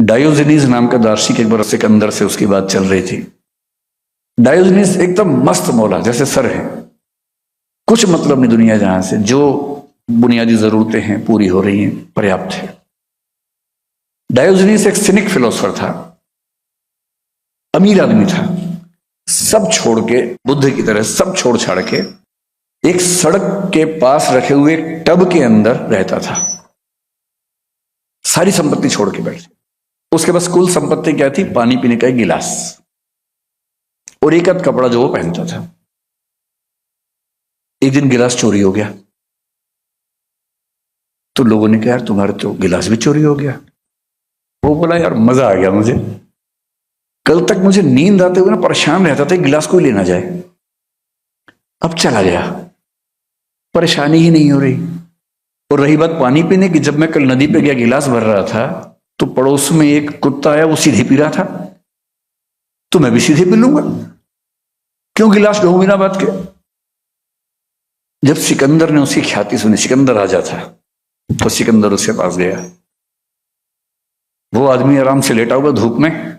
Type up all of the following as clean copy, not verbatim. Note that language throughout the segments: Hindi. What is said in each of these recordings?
डायोजनीज नाम का दार्शनिक एक बार सिकंदर से उसकी बात चल रही थी। डायोजनीज एकदम मस्त मौला, जैसे सर है, कुछ मतलब नहीं दुनिया जहां से, जो बुनियादी जरूरतें हैं पूरी हो रही हैं, पर्याप्त है। डायोजनीज एक सिनिक फिलोसफर था, अमीर आदमी था, सब छोड़ के, बुद्ध की तरह सब छोड़ छाड़ के एक सड़क के पास रखे हुए एक टब के अंदर रहता था। सारी संपत्ति छोड़ के बैठे। उसके पास कुल संपत्ति क्या थी? पानी पीने का एक गिलास और एक आध कपड़ा जो वो पहनता था। एक दिन गिलास चोरी हो गया तो लोगों ने कहा यार तुम्हारे तो गिलास भी चोरी हो गया। वो बोला यार मजा आ गया मुझे, कल तक मुझे नींद आते हुए ना परेशान रहता था गिलास कोई लेना जाए, अब चला गया, परेशानी ही नहीं हो रही। और रही बात पानी पीने की, जब मैं कल नदी पे गया गिलास भर रहा था तो पड़ोस में एक कुत्ता आया, वो सीधे पी रहा था, तो मैं भी सीधे पी लूंगा, क्यों गिलास ढो बिना बात के। जब सिकंदर ने उसकी ख्याति सुनी, सिकंदर राजा था, तो सिकंदर उसके पास गया। वो आदमी आराम से लेटा हुआ धूप में,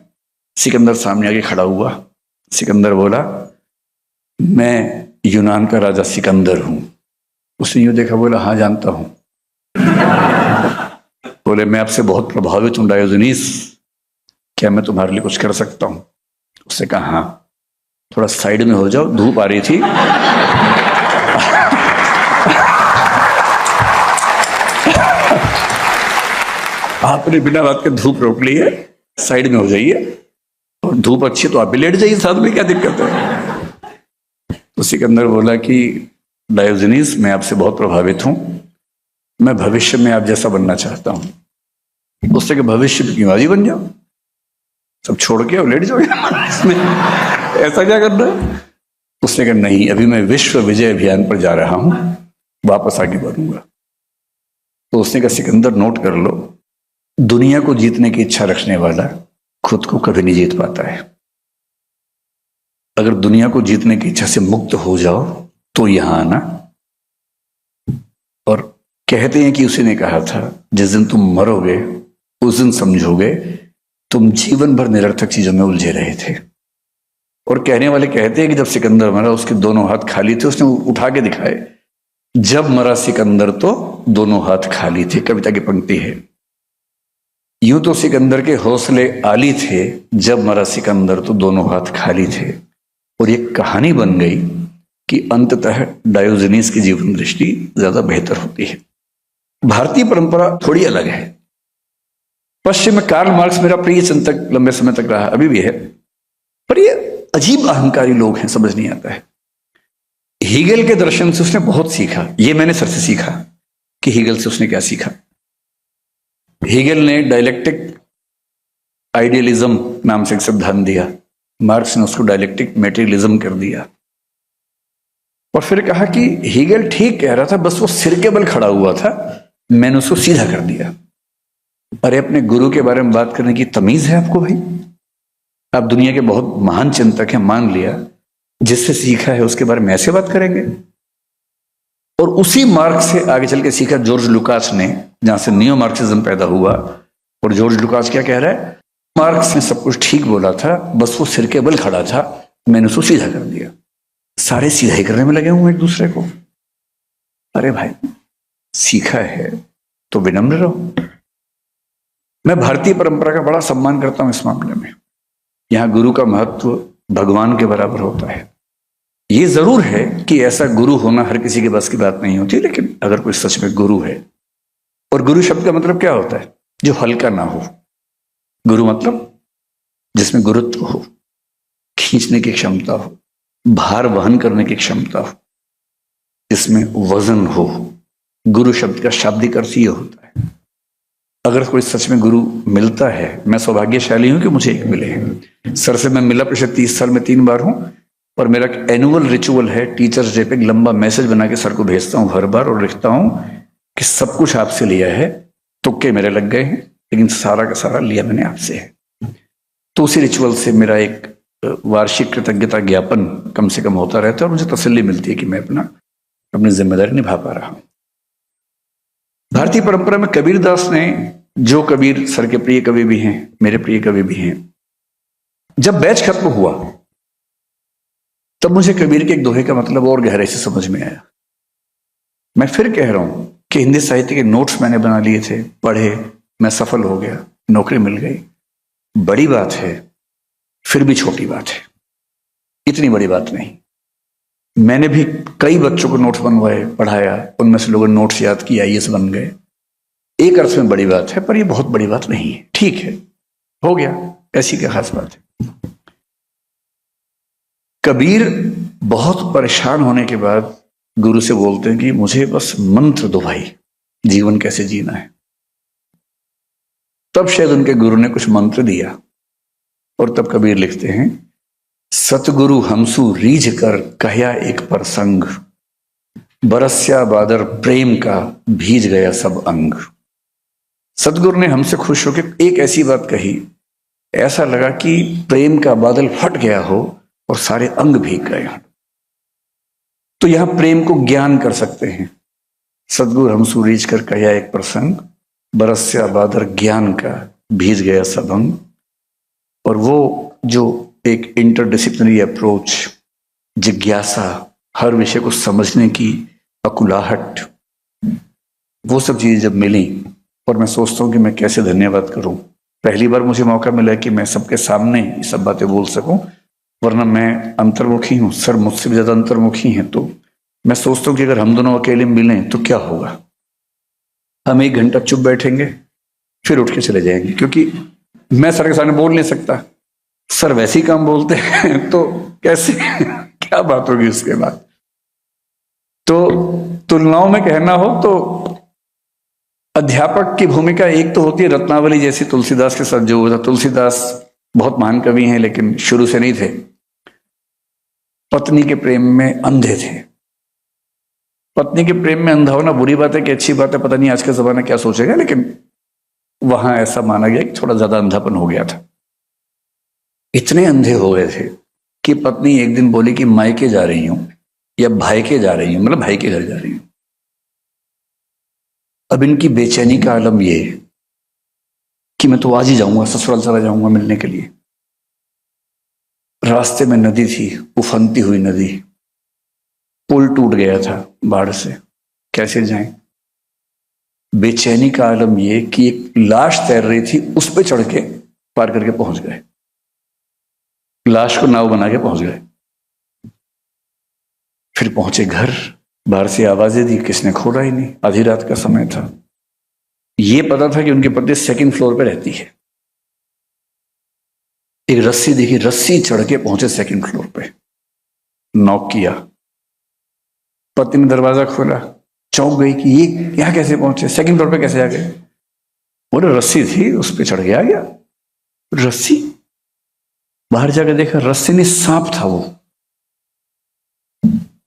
सिकंदर सामने आके खड़ा हुआ। सिकंदर बोला मैं यूनान का राजा सिकंदर हूं। उसने यूं देखा, बोला हाँ जानता हूं। बोले मैं आपसे बहुत प्रभावित हूं डायोजनीस, क्या मैं तुम्हारे लिए कुछ कर सकता हूं? उसने कहा हाँ, थोड़ा साइड में हो जाओ, धूप आ रही थी। आपने बिना बात के धूप रोक ली है, साइड में हो जाइए, और धूप अच्छी तो आप भी लेट जाइए साथ में, क्या दिक्कत है? तो सिकंदर बोला कि डायोजनीस मैं आपसे बहुत प्रभावित हूं, मैं भविष्य में आप जैसा बनना चाहता हूं। उससे कि भविष्य में क्यों, आज ही बन जाओ, सब छोड़ के और लेट जाओ इसमें, ऐसा क्या करना है? उसने कहा नहीं, अभी मैं विश्व विजय अभियान पर जा रहा हूं, वापस आगे बढ़ूंगा। तो उसने कहा सिकंदर नोट कर लो, दुनिया को जीतने की इच्छा रखने वाला खुद को कभी नहीं जीत पाता है। अगर दुनिया को जीतने की इच्छा से मुक्त हो जाओ तो यहां आना। और कहते हैं कि उसी ने कहा था जिस दिन तुम मरोगे उस दिन समझोगे तुम जीवन भर निरर्थक चीजों में उलझे रहे थे। और कहने वाले कहते हैं कि जब सिकंदर मरा उसके दोनों हाथ खाली थे, उसने उठा के दिखाए, जब मरा सिकंदर तो दोनों हाथ खाली थे। कविता की पंक्ति है। यूं तो सिकंदर के हौसले आली थे, जब मरा सिकंदर तो दोनों हाथ खाली थे। और ये कहानी बन गई कि अंततः डायोजनीस की जीवन दृष्टि ज्यादा बेहतर होती है। भारतीय परंपरा थोड़ी अलग है। पश्चिम में कार्ल मार्क्स मेरा प्रिय चिंतक लंबे समय तक रहा, अभी भी है, पर ये अजीब अहंकारी लोग हैं, समझ नहीं आता है। हीगल के दर्शन से उसने बहुत सीखा, ये मैंने सर से सीखा कि हीगल से उसने क्या सीखा। हीगल ने डायलेक्टिक आइडियलिज्म नाम से एक सिद्धांत दिया, मार्क्स ने उसको डायलेक्टिक मेटेरियलिज्म कर दिया। और फिर कहा कि हीगल ठीक कह रहा था, बस वो सिर के बल खड़ा हुआ था, मैंने उसको सीधा कर दिया। अरे अपने गुरु के बारे में बात करने की तमीज है आपको भाई? आप दुनिया के बहुत महान चिंतक हैं, मान लिया, जिससे सीखा है उसके बारे में ऐसे बात करेंगे? और उसी मार्क्स से आगे चल के सीखा जॉर्ज लुकास ने, जहां से नियो मार्क्सिज्म पैदा हुआ। और जॉर्ज लुकास क्या कह रहा है? मार्क्स ने सब कुछ ठीक बोला था, बस वो सिर के बल खड़ा था, मैंने उसको सीधा कर दिया। सारे सीधा ही करने में लगे हुए एक दूसरे को। अरे भाई सीखा है तो विनम्र रहो। मैं भारतीय परंपरा का बड़ा सम्मान करता हूं इस मामले में। यहां गुरु का महत्व भगवान के बराबर होता है। ये जरूर है कि ऐसा गुरु होना हर किसी के बस की बात नहीं होती, लेकिन अगर कोई सच में गुरु है, और गुरु शब्द का मतलब क्या होता है? जो हल्का ना हो। गुरु मतलब जिसमें गुरुत्व हो, खींचने की क्षमता हो, भार वहन करने की क्षमता हो, जिसमें वजन हो। गुरु शब्द का शाब्दिक अर्थ ये होता है। अगर कोई सच में गुरु मिलता है, मैं सौभाग्यशाली हूं कि मुझे एक मिले हैं। सर से मैं मिला पिछले 30 साल में 3 बार हूं, और मेरा एनुअल रिचुअल है, टीचर्स डे पे एक लंबा मैसेज बना के सर को भेजता हूं हर बार, और लिखता हूं कि सब कुछ आपसे लिया है, तुक्के मेरे लग गए हैं, लेकिन सारा का सारा लिया मैंने आपसे है। तो उसी रिचुअल से मेरा एक वार्षिक कृतज्ञता ज्ञापन कम से कम होता रहता है, और मुझे तसल्ली मिलती है कि मैं अपनी जिम्मेदारी निभा पा रहा हूं। भारतीय परंपरा में कबीरदास ने जो कबीर सर के प्रिय कवि भी हैं, मेरे प्रिय कवि भी हैं, जब बैच खत्म हुआ तब मुझे कबीर के एक दोहे का मतलब और गहराई से समझ में आया। मैं फिर कह रहा हूं कि हिंदी साहित्य के नोट्स मैंने बना लिए थे, पढ़े, मैं सफल हो गया, नौकरी मिल गई, बड़ी बात है, फिर भी छोटी बात है, इतनी बड़ी बात नहीं। मैंने भी कई बच्चों को नोट्स बनवाए, पढ़ाया, उनमें से लोगों ने नोट्स याद किया, आईएएस बन गए। एक अर्थ में बड़ी बात है, पर यह बहुत बड़ी बात नहीं है। ठीक है, हो गया, ऐसी क्या खास बात है। कबीर बहुत परेशान होने के बाद गुरु से बोलते हैं कि मुझे बस मंत्र दो भाई, जीवन कैसे जीना है। तब शायद उनके गुरु ने कुछ मंत्र दिया और तब कबीर लिखते हैं, सतगुरु हमसु रीझ कर कहया एक प्रसंग, बरस्या बादर प्रेम का भीज गया सब अंग। सतगुरु ने हमसे खुश होकर एक ऐसी बात कही, ऐसा लगा कि प्रेम का बादल फट गया हो और सारे अंग भीग गए। तो यहां प्रेम को ज्ञान कर सकते हैं। सतगुरु हमसु रीझ कर कहया एक प्रसंग, बरस्या बादर ज्ञान का भीज गया सब अंग। और वो जो एक इंटरडिसिप्लिनरी अप्रोच, जिज्ञासा, हर विषय को समझने की अकुलाहट, वो सब चीजें जब मिली, और मैं सोचता हूं कि मैं कैसे धन्यवाद करूं। पहली बार मुझे मौका मिला कि मैं सबके सामने ये सब बातें बोल सकूं, वरना मैं अंतर्मुखी हूं, सर मुझसे भी ज्यादा अंतर्मुखी हैं। तो मैं सोचता हूं कि अगर हम दोनों अकेले मिलें तो क्या होगा। हम 1 घंटा चुप बैठेंगे, फिर उठ के चले जाएंगे, क्योंकि मैं सर के सामने बोल नहीं सकता, सर वैसे ही काम बोलते हैं, तो कैसे क्या बात होगी उसके बाद। तो तुलनाओं में कहना हो तो अध्यापक की भूमिका एक तो होती है रत्नावली जैसी, तुलसीदास के साथ जो हुआ था। तुलसीदास बहुत महान कवि हैं, लेकिन शुरू से नहीं थे, पत्नी के प्रेम में अंधे थे। पत्नी के प्रेम में अंधा होना बुरी बात है कि अच्छी बात है, पता नहीं आज का जमाना क्या सोचेगा, लेकिन वहां ऐसा माना गया कि थोड़ा ज्यादा अंधापन हो गया था। इतने अंधे हो गए थे कि पत्नी एक दिन बोली कि मायके जा रही हूं या भाई के जा रही हूं, मतलब भाई के घर जा रही हूं। अब इनकी बेचैनी का आलम ये कि मैं तो आज ही जाऊंगा, ससुराल चला जाऊंगा मिलने के लिए। रास्ते में नदी थी, उफनती हुई नदी, पुल टूट गया था बाढ़ से, कैसे जाएं। बेचैनी का आलम ये कि एक लाश तैर रही थी, उस पर चढ़ के पार करके पहुंच गए, लाश को नाव बना के पहुंच गए। फिर पहुंचे घर, बाहर से आवाजें दी, किसने खोला ही नहीं, आधी रात का समय था। ये पता था कि उनकी पत्नी 2nd फ्लोर पे रहती है। एक रस्सी देखी, रस्सी चढ़ के पहुंचे 2nd फ्लोर पे, नॉक किया, पत्नी ने दरवाजा खोला, चौंक गई कि ये यहां कैसे पहुंचे, 2nd फ्लोर पे कैसे आ गए। बोले रस्सी थी, उस पर चढ़ के आ गया। रस्सी, बाहर जाकर देखा रस्सी नहीं, सांप था वो।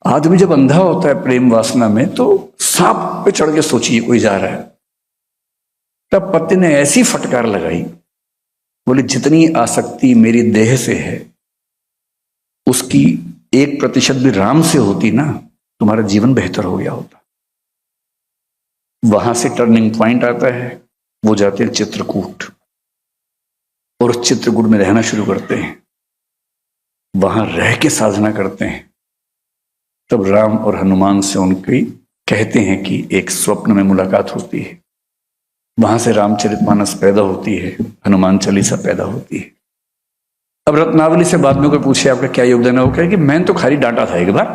आदमी जब अंधा होता है प्रेम वासना में, तो सांप पे चढ़ के सोचिए कोई जा रहा है। तब पति ने ऐसी फटकार लगाई, बोले जितनी आसक्ति मेरी देह से है, उसकी 1% भी राम से होती ना, तुम्हारा जीवन बेहतर हो गया होता। वहां से टर्निंग पॉइंट आता है, वो जाते हैं चित्रकूट, और उस चित्रकूट में रहना शुरू करते हैं, वहां रह के साधना करते हैं। तब राम और हनुमान से उनकी कहते हैं कि एक स्वप्न में मुलाकात होती है, वहां से रामचरितमानस पैदा होती है, हनुमान चालीसा पैदा होती है। अब रत्नावली से बाद में कोई पूछे आपका क्या योगदान है, वो कहे कि मैंने तो खाली डांटा था एक बार,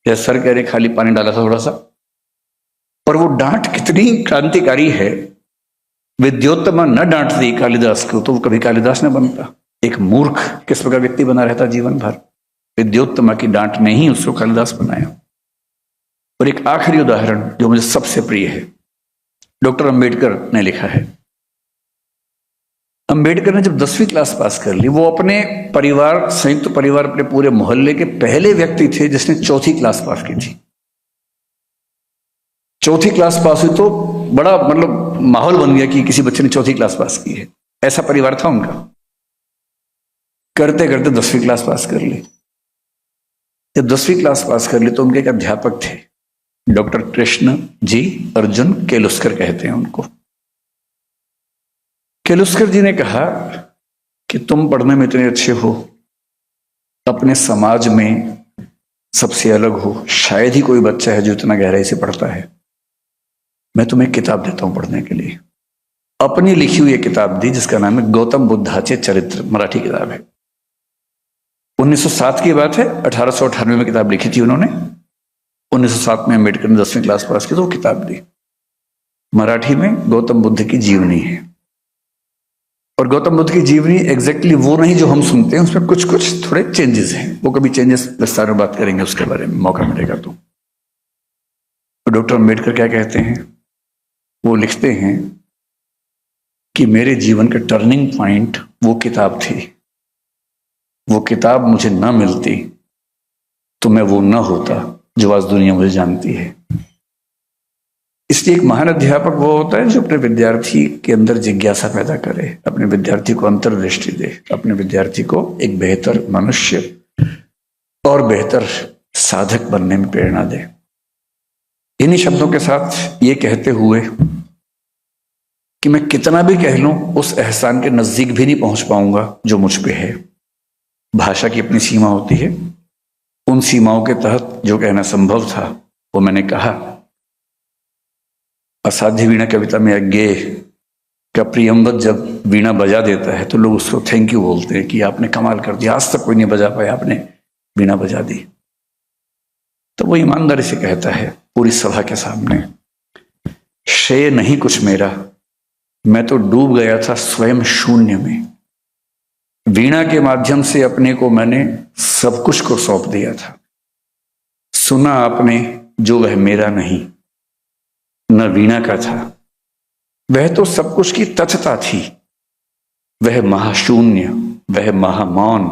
या सर कह रहे खाली पानी डाला था थोड़ा सा। पर वो डांट कितनी क्रांतिकारी है। विद्योत्तमा न डांटती कालिदास को तो वो कभी कालिदास न बनता। एक मूर्ख किस प्रकार व्यक्ति बना रहता जीवन भर, विद्योत्तमा की डांट ने ही उसको कालिदास बनाया। और एक आखिरी उदाहरण जो मुझे सबसे प्रिय है, डॉक्टर अंबेडकर ने लिखा है। अंबेडकर ने जब 10वीं क्लास पास कर ली, वो अपने परिवार, संयुक्त परिवार, अपने पूरे मोहल्ले के पहले व्यक्ति थे जिसने 4थी क्लास पास की थी। 4थी क्लास पास हुई तो बड़ा मतलब माहौल बन गया कि किसी बच्चे ने 4थी क्लास पास की है, ऐसा परिवार था उनका। करते करते 10वीं क्लास पास कर ली। जब 10वीं क्लास पास कर ली तो उनके एक अध्यापक थे, डॉक्टर कृष्ण जी अर्जुन केलुस्कर कहते हैं उनको। किर्लोस्कर जी ने कहा कि तुम पढ़ने में इतने अच्छे हो, अपने समाज में सबसे अलग हो, शायद ही कोई बच्चा है जो इतना गहराई से पढ़ता है, मैं तुम्हें किताब देता हूं पढ़ने के लिए। अपनी लिखी हुई एक किताब दी जिसका नाम है गौतम बुद्धाचे चरित्र, मराठी किताब है। 1907 की बात है, 1898 में किताब लिखी थी उन्होंने। 1907 में अम्बेडकर ने 10वीं क्लास पास की तो वो किताब दी। मराठी में गौतम बुद्ध की जीवनी है। और गौतम बुद्ध की जीवनी एग्जैक्टली वो नहीं जो हम सुनते हैं, उसमें कुछ कुछ थोड़े चेंजेस हैं। वो कभी चेंजेस विस्तार में बात करेंगे उसके बारे में, मौका मिलेगा तो। डॉक्टर अम्बेडकर क्या कहते हैं? वो लिखते हैं कि मेरे जीवन का टर्निंग पॉइंट वो किताब थी। वो किताब मुझे ना मिलती तो मैं वो ना होता जो आज दुनिया मुझे जानती है। इसलिए एक महान अध्यापक वो होता है जो अपने विद्यार्थी के अंदर जिज्ञासा पैदा करे, अपने विद्यार्थी को अंतर्दृष्टि दे, अपने विद्यार्थी को एक बेहतर मनुष्य और बेहतर साधक बनने में प्रेरणा दे। इन्हीं शब्दों के साथ ये कहते हुए कि मैं कितना भी कह लूं उस एहसान के नजदीक भी नहीं पहुंच पाऊंगा जो मुझ पे है। भाषा की अपनी सीमा होती है, उन सीमाओं के तहत जो कहना संभव था वो मैंने कहा। असाध्य वीणा कविता में अज्ञेय का प्रियंवत जब वीणा बजा देता है तो लोग उसको थैंक यू बोलते हैं कि आपने कमाल कर दिया, आज तक कोई नहीं बजा पाया, आपने वीणा बजा दी। तो वो ईमानदारी से कहता है पूरी सभा के सामने, श्रेय नहीं कुछ मेरा, मैं तो डूब गया था स्वयं शून्य में। वीणा के माध्यम से अपने को मैंने सब कुछ को सौंप दिया था। सुना आपने जो वह मेरा नहीं, न वीणा का था, वह तो सब कुछ की तथता थी। वह महाशून्य, वह महामौन,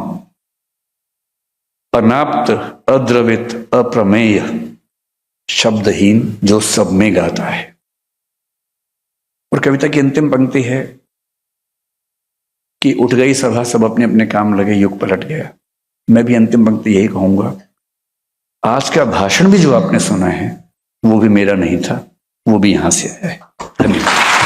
अनाप्त, अद्रवित, अप्रमेय, शब्दहीन जो सब में गाता है। और कविता की अंतिम पंक्ति है कि उठ गई सभा, सब अपने अपने काम लगे, युग पलट गया। मैं भी अंतिम पंक्ति यही कहूंगा, आज का भाषण भी जो आपने सुना है वो भी मेरा नहीं था, वो भी यहां से आया है। धन्यवाद।